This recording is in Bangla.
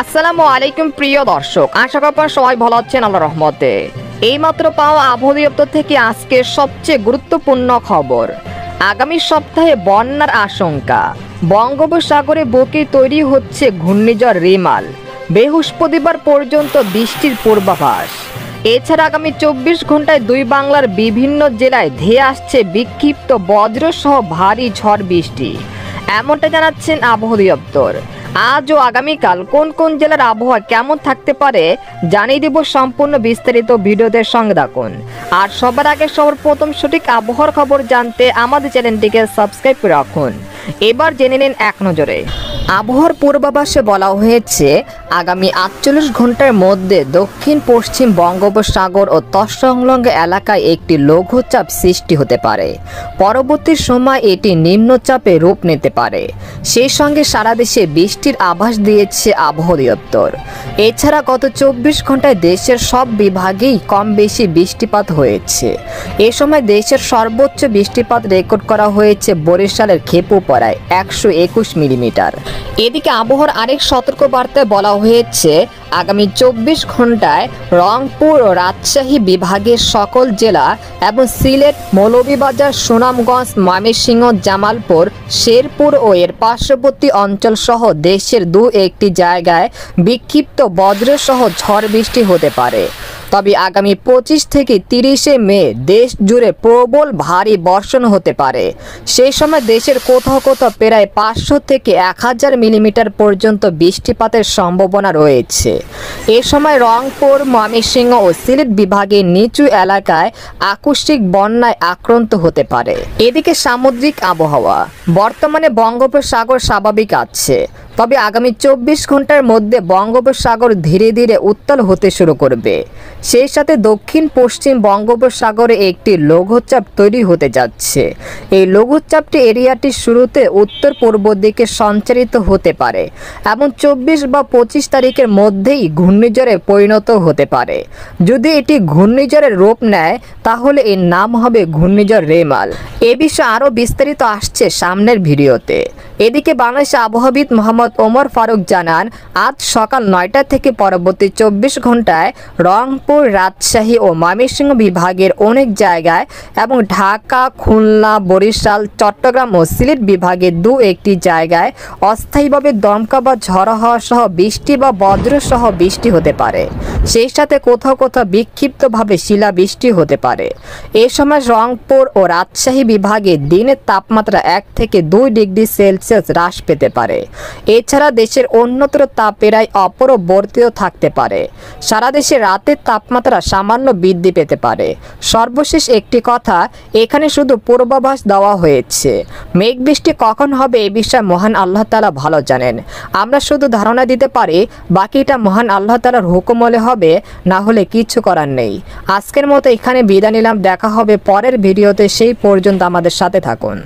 আসসালামু আলাইকুম প্রিয় দর্শক, আশা করি আপনারা সবাই ভালো আছেন আল্লাহর রহমতে। এইমাত্র পাওয়া আবহাওয়া দপ্তর থেকে আজকের সবচেয়ে গুরুত্বপূর্ণ খবর। আগামী সপ্তাহে বন্যার আশঙ্কা। বঙ্গোপসাগরে বুকে তৈরি হচ্ছে ঘূর্ণিঝড় রিমাল। বৃহস্পতিবার পর্যন্ত বৃষ্টির পূর্বাভাস। এছাড়া আগামী 24 ঘন্টায় দুই বাংলার বিভিন্ন জেলায় ধেয়ে আসছে বিক্ষিপ্ত বজ্রসহ ভারী ঝড় বৃষ্টি, এমনটা জানাচ্ছেন আবহাওয়া দপ্তর। আজ ও আগামীকাল কোন কোন জেলার আবহাওয়া কেমন থাকতে পারে জানিয়ে দেব সম্পূর্ণ বিস্তারিত ভিডিওতে সঙ্গে থাকুন। আর সবার আগে সর্বপ্রথম সঠিক আবহাওয়ার খবর জানতে আমাদের চ্যানেলটিকে সাবস্ক্রাইব করে রাখুন। এবার জেনে নিন এক নজরে। আবহাওয়ার পূর্বাভাসে বলা হয়েছে আগামী 48 ঘন্টার মধ্যে দক্ষিণ পশ্চিম বঙ্গোপসাগর ও তৎসংলগ্ন এলাকায় একটি লঘুচাপ সৃষ্টি হতে পারে। পরবর্তী সময় এটি নিম্নচাপে রূপ নিতে পারে। সেই সঙ্গে সারা দেশে বৃষ্টির আভাস দিয়েছে আবহাওয়া দপ্তর। এছাড়া গত 24 ঘন্টায় দেশের সব বিভাগেই কম বেশি বৃষ্টিপাত হয়েছে। এ সময় দেশের সর্বোচ্চ বৃষ্টিপাত রেকর্ড করা হয়েছে বরিশালের খেপুপাড়ায় 121 মিলিমিটার। এদিকে আবহাওয়ার আরেক সতর্কবার্তায় বলা হয়েছে আগামী 24 ঘন্টায় রংপুর ও রাজশাহী বিভাগের সকল জেলা এবং সিলেট, মৌলভীবাজার, সুনামগঞ্জ, ময়মনসিংহ, জামালপুর, শেরপুর ও এর পার্শ্ববর্তী অঞ্চল সহ দেশের দু-একটি জায়গায় বিক্ষিপ্ত বজ্রসহ ঝড় বৃষ্টি হতে পারে। তবে আগামী 25 থেকে 30 মে দেশ জুড়ে প্রবল ভারী বর্ষণ হতে পারে। সেই সময় দেশের কোথাও কোথাও প্রায় 500 থেকে 1000 মিলিমিটার পর্যন্ত বৃষ্টিপাতের সম্ভাবনা রয়েছে। এ সময় রংপুর, ময়মনসিংহ ও সিলেট বিভাগের নিচু এলাকায় আকস্মিক বন্যায় আক্রান্ত হতে পারে। এদিকে সামুদ্রিক আবহাওয়া। বর্তমানে বঙ্গোপসাগর স্বাভাবিক আছে, তবে আগামী 24 ঘন্টার মধ্যে বঙ্গোপসাগর ধীরে ধীরে উত্তাল হতে শুরু করবে। সেই সাথে দক্ষিণ পশ্চিম বঙ্গোপসাগরে একটি লঘুচাপ তৈরি হতে যাচ্ছে। এই লঘুচাপটি এরিয়াটির শুরুতে উত্তর পূর্ব দিকে সঞ্চারিত হতে পারে এবং 24 বা 25 তারিখের মধ্যেই ঘূর্ণিঝড়ে পরিণত হতে পারে। যদি এটি ঘূর্ণিঝড়ের রূপ নেয় তাহলে এর নাম হবে ঘূর্ণিঝড় রেমাল। এ বিষয়ে আরও বিস্তারিত আসছে সামনের ভিডিওতে। এদিকে বাংলাদেশ আবহাওয়াবিদ মোহাম্মদ ওমর ফারুক জানান, আজ সকাল 9টা থেকে পরবর্তী 24 ঘন্টায় রংপুর, রাজশাহী ও ময়মনসিংহ বিভাগের অনেক জায়গায় এবং ঢাকা, খুলনা, বরিশাল, চট্টগ্রাম ও সিলেট বিভাগের দু-একটি জায়গায় অস্থায়ীভাবে দমকা বা ঝড়ো হাওয়া সহ বৃষ্টি বা বজ্র সহ বৃষ্টি হতে পারে। সেই সাথে কোথাও কোথাও বিক্ষিপ্তভাবে শিলাবৃষ্টি হতে পারে। এ সময় রংপুর ও রাজশাহী বিভাগে দিনের তাপমাত্রা 1 থেকে 2 ডিগ্রি সেলসিয়াস হ্রাস পেতে পারে। এছাড়া দেশের অন্যত্র তাপ প্রায় অপরিবর্তিত থাকতে পারে। সারা দেশে রাতের তাপমাত্রা সামান্য বৃদ্ধি পেতে পারে। সর্বশেষ একটি কথা, এখানে শুধু পূর্বাভাস দেওয়া হয়েছে। মেঘ বৃষ্টি কখন হবে এ বিষয়ে মহান আল্লাহ তাআলা ভালো জানেন। আমরা শুধু ধারণা দিতে পারি, বাকিটা মহান আল্লাহ তাআলার হুকুম হলে হবে, না হলে কিছু করার নেই। আজকের মতো এখানে বিদায় নিলাম। দেখা হবে পরের ভিডিওতে। সেই পর্যন্ত আমাদের সাথে থাকুন।